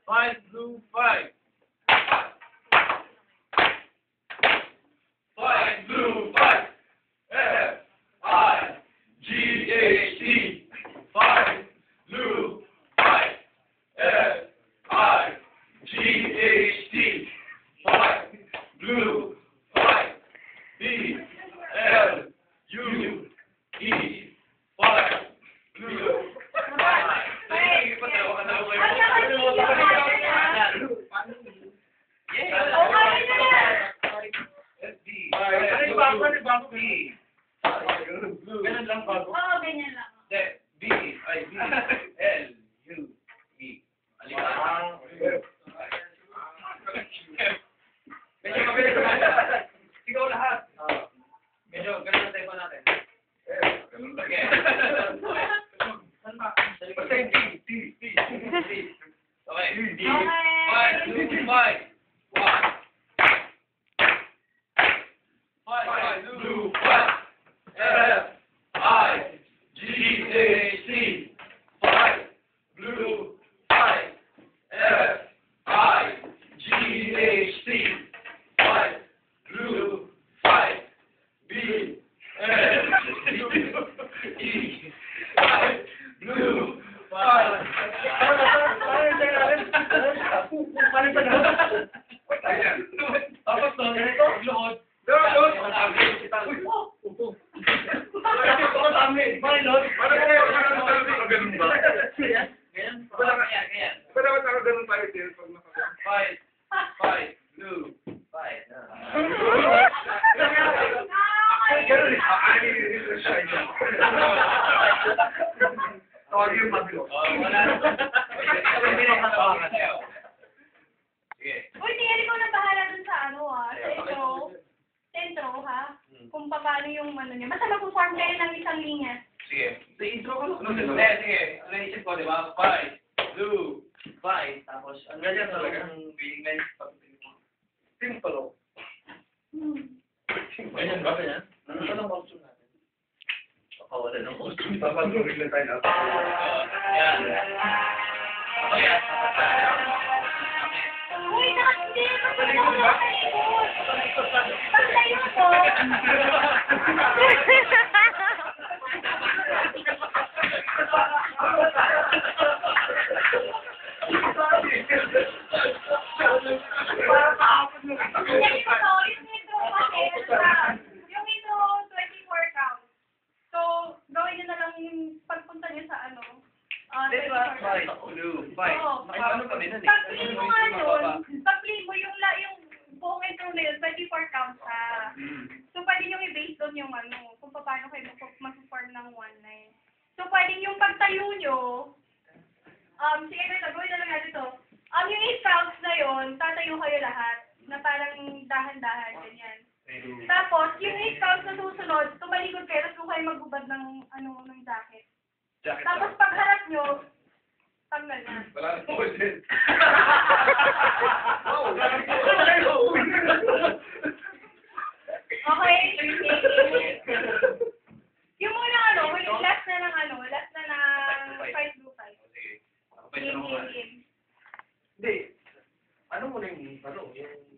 Five, blue, five. Five, blue, five. F-I-G-H-T. Five, blue, five. F-I-G-H-T. Five, blue, five. B-L-U-E. Five, blue, five. Ganun lang bago. Oo, ganyan lang. B-I-B-L-U-E. Alika. Medyo mabilis naman. Ikaw lahat. Medyo ganun na tayo natin. Okay. Basta yung T. Okay. D. 5, 2, 5. 1. 5, 2, 5. F-I-G-H-T. 5, blue, 5. F-I-G-H-T. 5, blue, 5. B-L-U-E. 5, blue, 5. Tapos na, load. Five, blue, five. Uy, tingnan ikaw na bahala dun sa ano sa intro ha? Kung paano yung ano niya. Basta mag-form kayo ng isang linya. Sige. Sa intro ko. Sige. Ano naisip ko, di ba? 5, blue, 5. Tapos, ang ganyan talaga. Ang being nice. Simple. Ganyan ba? Ganyan? Ano lang costume natin? Wala ng costume. Papatuloy na tayo. Yan. Ayan. Uy, nakasindi! Pagkain ako nakalikot! Pagkain ako! Yung ito, 24 count. So, gawin nyo na lang yung pagpunta nyo sa ano. 24 blue, 5. Ano pa din? Pag-play mo nga yun, pag-play mo yung buong intro na yun, 24 counts ha. So, pwede nyo i-base doon yung ano, kung paano kayo mag-perform ng one line. So, pwede yung pagtayo nyo, sige guys, gawin na lang natin ito. Yung 8 counts na yun, tatayo kayo lahat, na parang dahan-dahan, ganyan. Tapos, yung 8 counts na susunod, tumalikod kayo, tapos kung kayo magbubad ng, ng jacket. Tapos, pag harap nyo, tanggal na. Wala na po din. Okay? Yung muna last na ng 5 blue 5. Game. Hindi. Ano mo na yung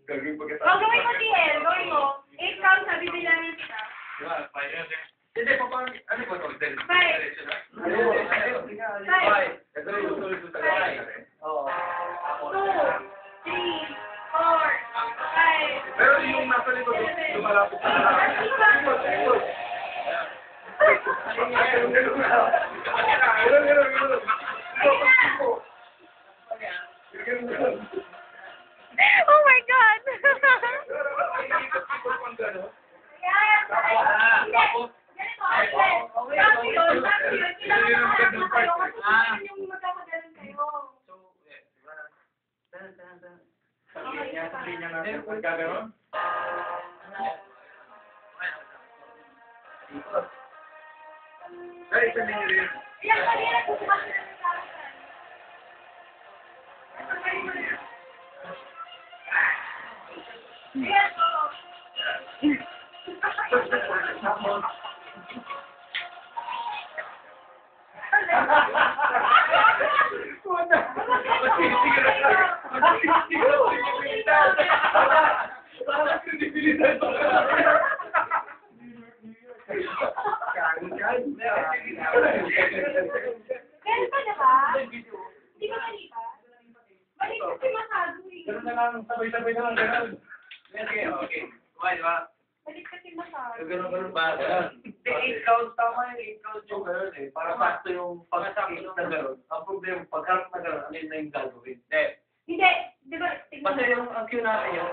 gagawin pagkatapos? Gawin mo, TL. Gawin mo. 8 counts na bibilangan kita. Diba? 5. Hindi, paano? Ano ba ito? 5. 5. Ito yung tuloy-tuloy talaga. 2, 3, 4, 5. Pero yung nasa likod, lumalapit sa Oh my God! Ay, sabihin niyo rin. Ilang kanina bukas na Yes, Meron pa na ba? Hindi ba mali pa? Mali kasi masyado eh. Ganun na lang, sabay-sabay na lang, ganun. Okay, okay. Okay, di ba? Mali kasi masyado. Ganun ba? Hindi, 8 counts, tama yung 8 counts yung ganun eh. Para sakto yung pag-sakto na ganun. Ang problema, pag-count na ganun, ano yun na yung gagawin? Hindi. Hindi, di ba? Tingnan Kasi mo. yung ang cue natin yun,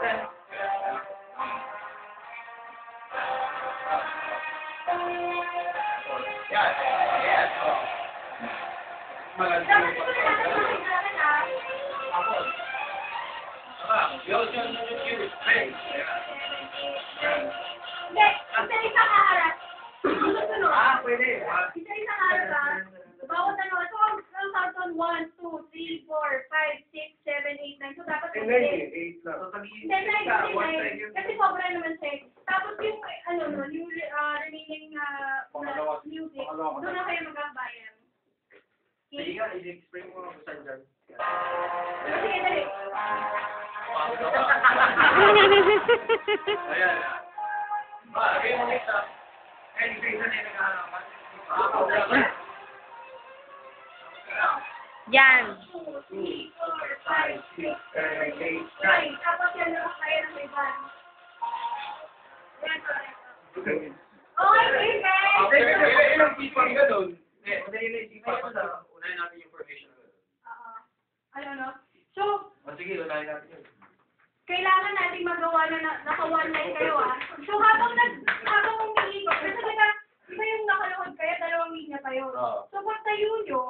Yan. Yan. Oh. malaki Dapat yung ko na natin pag-count. makikita ah. Ako. Tama. Yun. Hey. Hindi, isa-isang harap. Sunod. Ah, pwede. Isa-isang harap ah. Bawat ano, so ang count on 1, 2, 3, 4, 5, 6, 7, 8, 9. So dapat Eh, mag-10. 8 lang. So, Hindi, 9. Kasi sobra naman siya. Tapos yung, ano, no, yung remaining Pangalawa. music, Pangalawa. doon na kayo magbabayan. Sige nga, i-explain mo kung saan dyan. Sige, dali. Ayan. Ba, kayo mo isa. Eh, isa na yung naghahanap. Yan. 2, 3, 4, 5, 6, 7, 8, 9. Tapos yan na kayo ng iban. Yan, correct. Okay, okay. Ilang people ganun? Madali na isipan ko sa unahin natin yung formation. Ano, no? So, O sige, unahin natin yun. kailangan natin magawa na naka-one line kayo, ah. So, habang umiikot, kasi diba yung nakalakad kayo, 2 linya kayo. Oo. So, pag tayo nyo,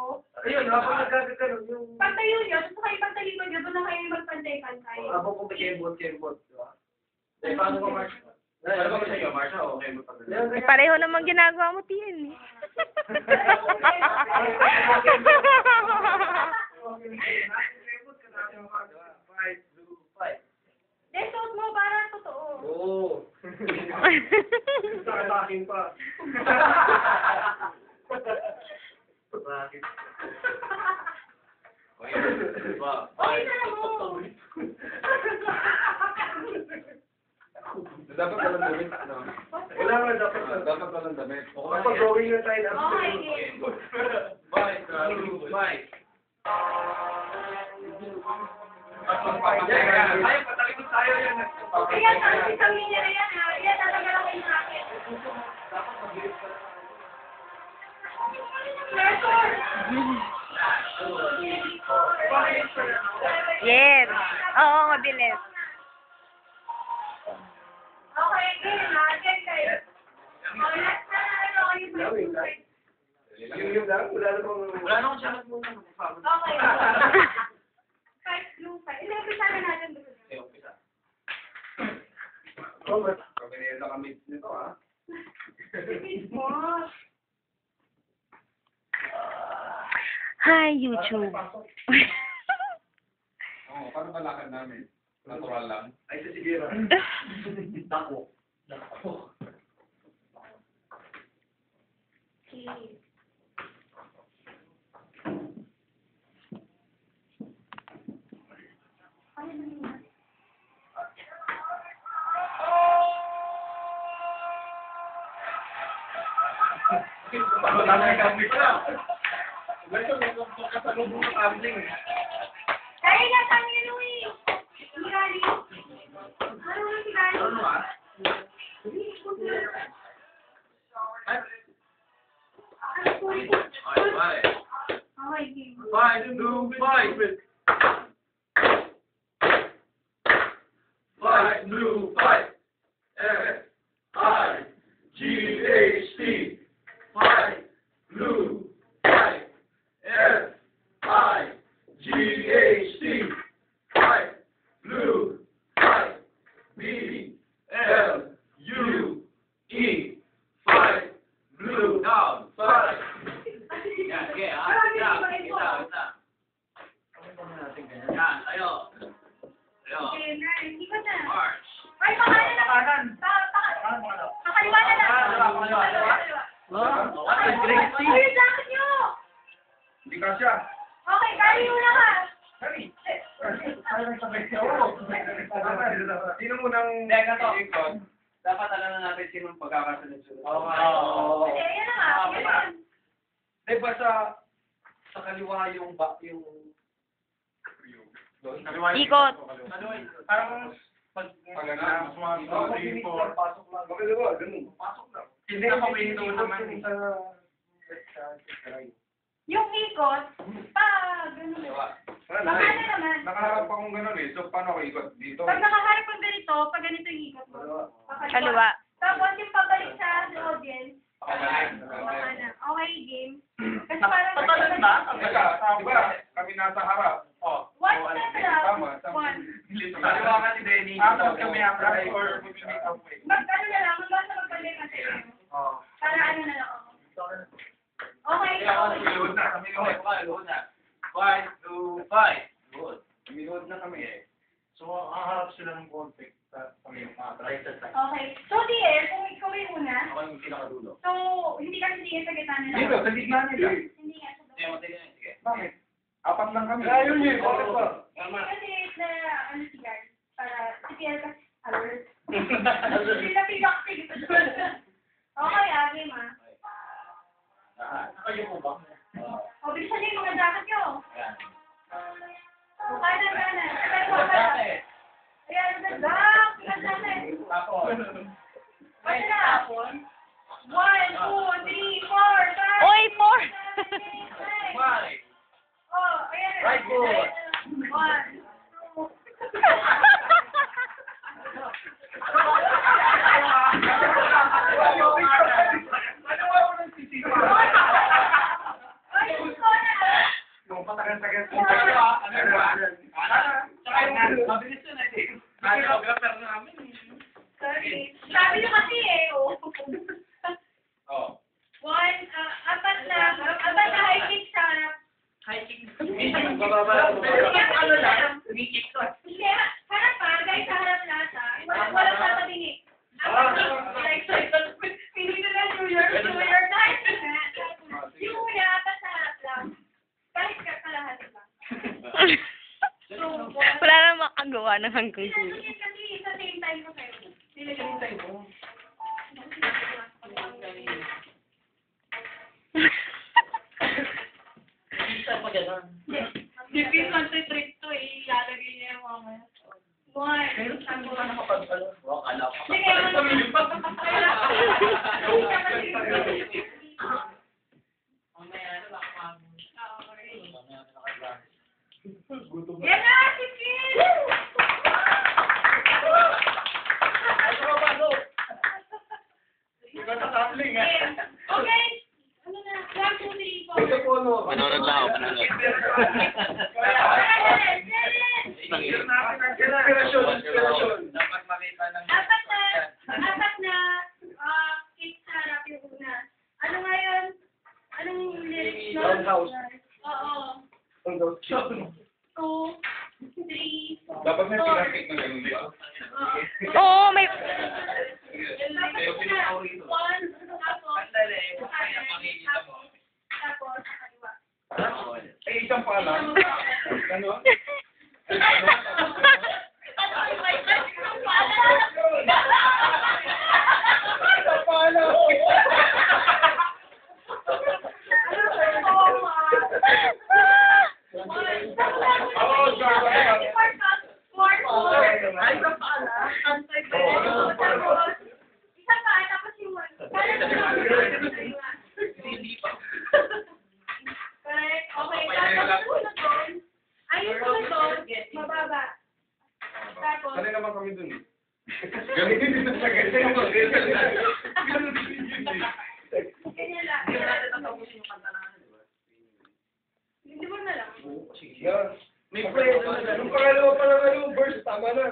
Ayun, habang nagkagano'n yung... pag tayo nyo, so kayo pag talikod nyo, doon na kayo magpantay-pantay. Habang kumikembot, di ba? Eh, paano ba, Mark? Ano ba sa iyo, Marsha? Okay mo pag Eh, pareho naman ginagawa mo, Tien. Then, suot mo para totoo. Oo. Sa akin pa. Bakit? Okay na mo. Dapat walang damit, no? Wala nga, dapat na. Dapat walang damit. Kapag drawing na tayo na. Okay, game. Bye. Bye. Ay, patalikod tayo yan. Ayan, tapos isang linya na yan, ha? Ayan, tatanggalan ko yung bracket. Pressure! Yes. Oo, mabilis. Okay, game, ha? Game kayo. Oh, last na ano, yung blue side. Yung lang, wala na bang... Wala na akong siya muna. Okay. Five, blue side. Hindi, umpisa na natin doon. Okay, umpisa. Oh, but... Pagkakita kami nito, ha? Repeat mo. Hi, YouTube. Oo, paano ba lakad namin? Natural lang. Ay, sa sigira. Dako. Okay. Ano na yun? Wala na yung kambing na. Gusto mo kasalubong ng kambing. Kaya nga, kami ano eh. Si Gali. Ano nga si Gali? Ano ba? Ano po ito? Bye. Okay, game. 5, 2, 5. 5, blue, 5. F, I, G, H, T. 5, blue, 5. F, I, G, H, T. 5, blue, 5. B, L, U, E. 5, blue, down, 5. Yan, okay, ha? Yan, tayo. Tayo. Okay, na. Hindi ko na. March. Ay, pakanan na. Pakaliwa Ay, yung jacket nyo! Hindi ka siya. Okay, carry mo na ka. Sino munang Hindi, ganito. ikot? Dapat alam na natin sino ang pagkakasunod-sunod. Oo. Sige, yan na nga. Yun. Diba sa kaliwa yung Ikot. ano parang pag Pagana, pasok lang. Okay, diba? Ganun. Pasok lang. Hindi ako pinito naman eh. Yung ikot, gano'n. Diba? Wala Baka eh. naman. Nakaharap akong ganun eh. So, paano ako ikot? Dito? Pag nakaharap kang ganito, pag ganito yung ikot mo. Kaliwa. Tapos yung pabalik sa audience. Pakanan. Baka na. Okay, game. Kasi parang... Patalan ba? Teka, diba? Kami nasa harap. Oh. One step lang. Tama. One. Kaliwa ka si Denny. Tapos kami apply or moving away. Ano na lang, basta magbalik kasi. Oh. Para ano na lang ako. Okay, okay. Luhod na. Kami luhod na. 1, 2, 5. Luhod. Minuod na kami eh. So, haharap sila ng konti. Kami yung right side. Okay. So, Dier, kung ikaw yung una, Ako yung pinakadulo. so, hindi ka si Dier sa gitna nila. Dito, sa gitna nila. Hindi nga sa Sige, doon. sige. Sige. Bakit? Apat lang kami. Ayun yun. Bakit ba? Hindi kasi na, ano si Gar, para, si Pierre kasi, alert. Sila pigak-pig. Okay, game ah. Kayo po ba? O, bilisan niyo yung mga jacket nyo. Yan. O, kanan. Pero, ayan, ganda. Kanan. Tapos. Pwede na. 1, 2, 3, 4, 5. Oy, 4! 5. Oh, ayan. Right foot. 1, 2. Ay, gusto na. Yung patagan-tagan. Mabilis yun, I think. Choreographer namin. Sorry. Sabi niyo kasi oh. Oh. Apat na high kick sa harap. Ano lang? Umiikot ko. Hindi, harap pa, guys, sa harap lahat ha. Walang tapatingin. Piling na lang New York. Kahit yung una, apat sa harap lang. Kahit ka kalahati ba? Wala nang makagawa ng hanggang Kasi dulo. sa same time ko kayo. Nilagay mo. Hindi concentrate to eh. Ilalagay niya yung mamaya. 1. Sige, yan na, si Kim! Okay. Ano na? 1, 2, 3, 4. Manonood lang ako, manonood. Dapat makita ng... Apat na kick sa harap yung una. Ano nga yun? Anong lyrics nun? Roundhouse. Oo. 2, 3, Dapat may pinakit na ganun, di ba? Oo, may... Tapos, sa kaliwa. Eh, isang pa lang. Ganun? Sanay naman kami dun eh. Ganun din dito sa ganyan. Ganun din yun eh. Hindi mo na lang. May friend. Yung pangalawa pa lang verse, tama na.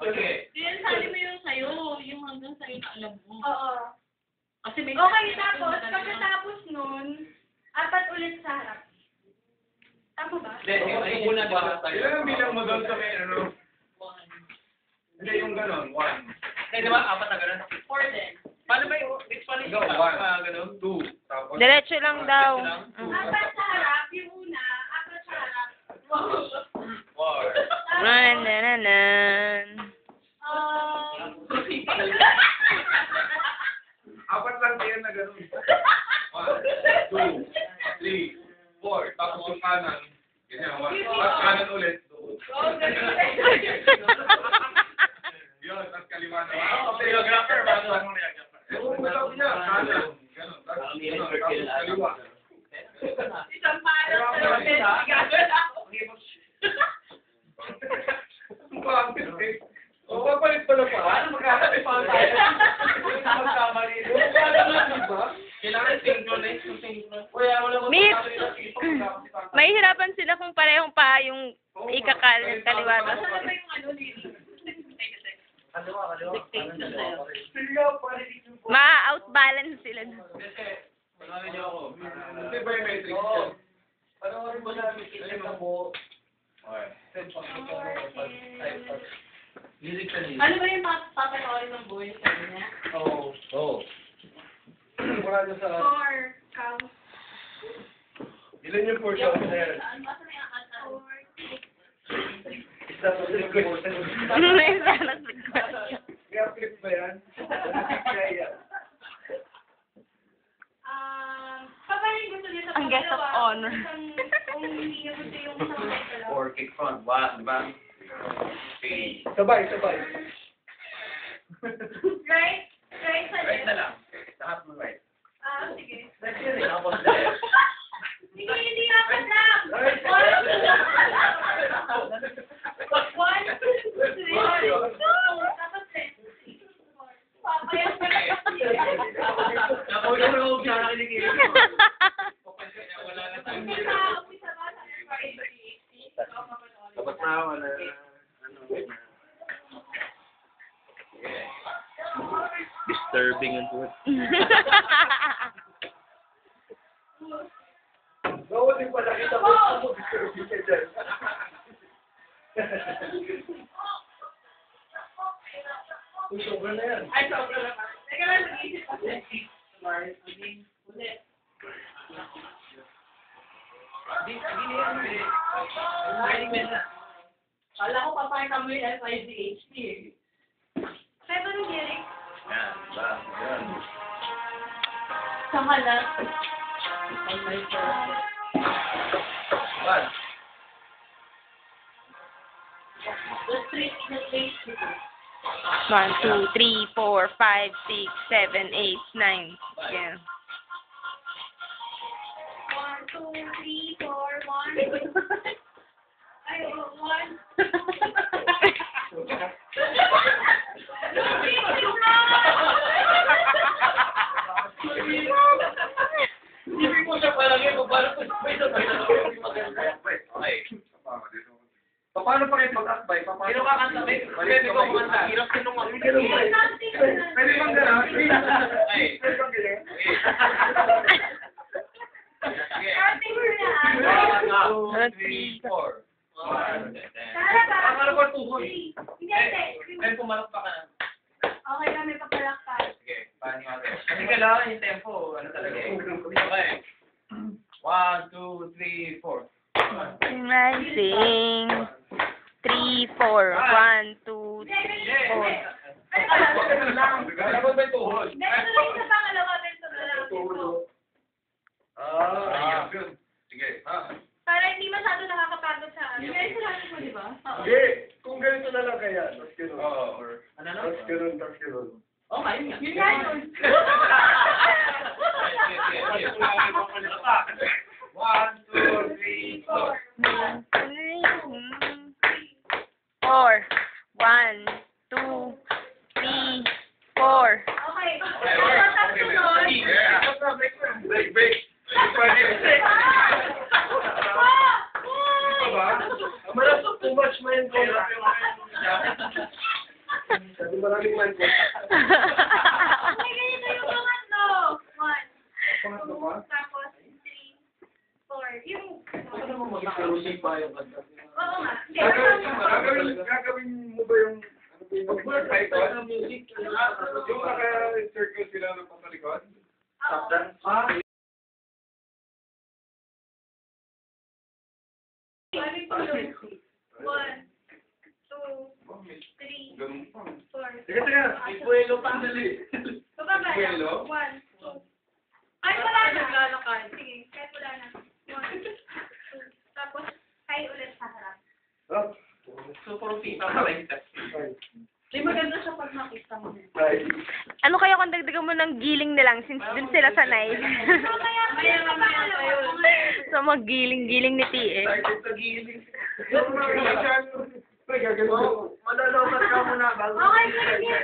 Okay. Yan, sabi mo yung sa'yo, yung hanggang sa'yo na alam mo. Oo. Kasi may... Okay, tapos, pagkatapos nun, apat ulit sa harap. Tama ba? Hindi, yung una ba tayo? Ilan ang bilang mo doon sa may ano? Hindi, yung gano'n. 1. Hindi, di ba? Apat na ganun. 4 din. Paano ba yung explanation Ikaw, ba? 1, Ganun? 2, tapos... Diretso lang daw. Apat sa harap, yung una, apat sa harap. 4. Nanananan. Apat lang yan na gano'n. 1, 2, 3, 4. Tapos yung kanan. Ganyan, 1. Tapos kanan ulit. Yun, tapos kaliwa na. Choreographer, bago ang choreographer. Oo, sabi niya, kanan. Ganun. Tapos kaliwa. Isang parang Ang pangit eh. O, papalit pala pa. Paano magkakaroon pa tayo? Magkamali. Diba? Kailangan synchronize yung synchronize. Wala mo Miss, mahihirapan sila kung parehong pa yung ikakal kaliwata. Ano ba yung ano dito? Dictate na sa'yo. Ma-outbalance sila. Pangalan niyo ako. Hindi biometric. Panoorin mo namin kita mo. Lyric na lyric. Ano ba yung papanoorin ng boy? Sabi niya? Oo. Oo. Mura niyo sa... 4 count. Ilan yung portion na yan? Ano ba na yung ata? Isa sa request. May sana sa Kaya flip ba yan? Kaya. Paano yung gusto niyo sa Ang guest of honor. Kung hindi niyo gusto yung sa pangalawa. 4 kick front. 1, diba? 3. Sabay, sabay. Right? Right sa Right na left? lang. Lahat mo right. Sige. Tapos left. Hindi apat lang. Right. 1, 2, 3, 4. Tapos left. Papayag pa lang. Tapos yung road siya nakikinig. Wala na tayo. Umpisa ba sa Dapat na na. Disturbing and good. Oo, di pala kita mo. Disturbing ka dyan. Sobra na yan. Ay, sobra na pa. Teka lang, mag-iisip kasi. Ulit. Kala ko papakita mo yung FIDHT eh. Kaya ba nung lyrics? Yan, ba? Yan. Saka na. On my phone. 1. The street, the place. 1, 2, 3, 4, 5, 6, 7, 8, 9. Yeah. 1, 2, 3, 4, 1. Ay, 1. Hindi mo siya parang yun. Parang may maganda. Okay. Paano pa kayo mag-akbay? Sino ka kanta? Pwede ko kumanta. Hirap sinungaling. Pwede bang gano'n? Ay. Pwede bang gano'n? Ate mo na. 1, 2, 3, 4. Tara ba? Akala ko tuhod. Hindi, hindi. Then pumalak pa ka na. Okay lang, may papalakpan. Sige, paano natin? Kasi kailangan yung tempo. Ano talaga eh. Okay. 1, 2, 3, 4. Rising. 3, 4. 1, 2, 3, 4. Dapat may tuhod. Next na lang sa pangalawa, next na lang. Yun. Sige, ha? Para hindi masyado nakakapagod sa akin. Yung sinabi mo, di ba? Hindi. Kung ganito na lang kaya. Tapos gano'n. Oo, or... Ano na? Tapos gano'n, tapos gano'n. Oh, ayun nga. Yun nga yun. 1, 2, 3, 4. 4. 1, 2, 3, 4. Okay. Tapos sunod. Break, break. Marasok too much mind ko. Sabi maraming mind ko. Okay, ganito yung pangatlo. 1, 2, tapos 3, 4. Yung... Ano mo mag-ikarusip pa yung kanta? Oo nga. Hindi, Gagawin mo ba yung... Mag-work Yung music. naka-circle sila na papalikod? Stop dance. Ah. Balik ko yun. 1, 2, 3, Ganun pa. 4. Teka, teka. May buwelo pa. Bababa lang. Buwelo? 1, 2. Ay, wala na. Naglalakad. Sige, kahit wala na. 1, 2. Tapos, high ulit sa harap. Oh. So, puro FIFA pa rin. Di maganda siya pag nakita mo. Ay. Ano kaya kung dagdagan mo ng giling na lang since dun sila sanay? Mamaya tayo. So maggiling-giling ni T eh. Excited sa giling. Oh, malalaman ka muna bago. Okay, sige.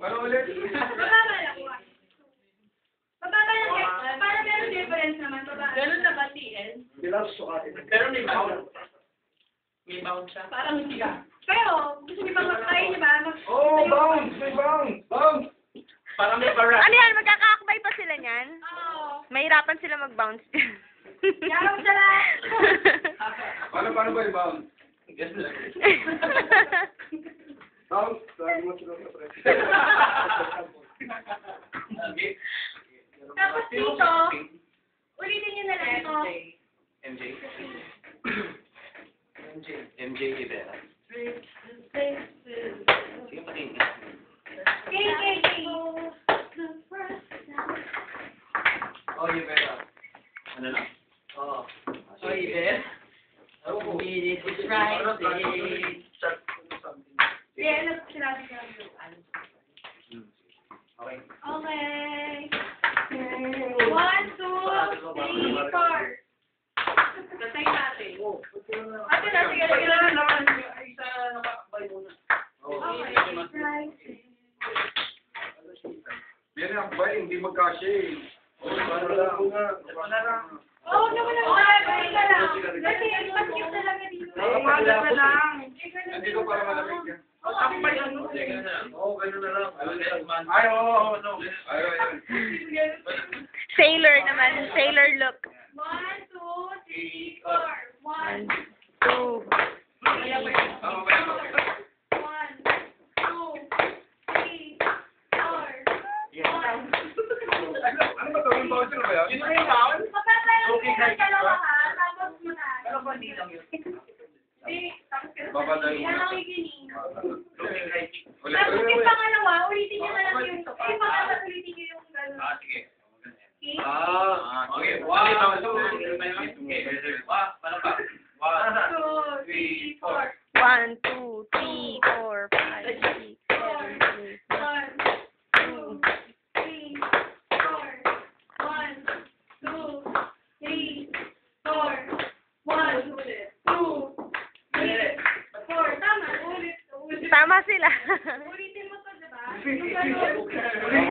Ano ulit? Bababa lang. 1, 2. Bababa lang. Para meron difference naman. Bababa. Ganun na ba, TL? Bilang sukatin. Pero may bound. May bound siya. Parang hindi ka. Pero, gusto niyo ba mag-try, di ba? Oh, bounce! May bounce! Bounce! Parang may barat. Ano yan? Magkakaakbay pa sila niyan? Oo. Mahirapan sila mag-bounce. Yarong sila. Paano ba yung bound? Yes, lang. Bounce! Sabi mo sila sa press. Okay. Tapos dito, ulitin niyo na lang ito. MJ. MJ Rivera. Sige, patingin. Okay. Oh, Rivera. Ano na? Oh. Oh, Rivera. Oh, It is right. Yeah, ano sinabi niyo? Okay. Okay. 1, 2, 3, 4. Tatay natin. Ate na, sige, sige na. Isa nakakabay muna. Okay, right. Yan ang bay, hindi magkasya eh. Para lang muna. Para lang. Oo, naman ang okay ka lang. Kasi, mas-cute na lang yan dito. Umaga ka lang. Nandito para malamig yan. Ako ba yan? Sige, ganun na lang. Oo, ganun na lang. Ay, oo, no. Ay, Sailor naman. Sailor look. 1, 2, 3, 4. 1, 2. tama ba yan? 1, 2, 3, 4. 1. Ano ba ito? Yung bouncer ba yan? Yun na yung bounce? Magtatry lang yung dalawa ka, tapos muna. Pero ba hindi lang yun? Tapos Babadayin yan mo. ang kikinig. Ulit, Tapos ulit, yung ulit. pangalawa, ulitin nyo na lang yung, ulitin nyo yung gano'n. Ah, sige. Okay? Okay. 1, 2, 3, 4. Paano pa? 1, 2, 3, 4. 1, 2, 3, 4, 5, 6, 7, 8, 9. 1, 2, 3, 4. 1, 2, 3, 4. 1, 2, 3, 4. Tama, ulit. Tama sila. Ulitin mo to, diba? Yung gano'n.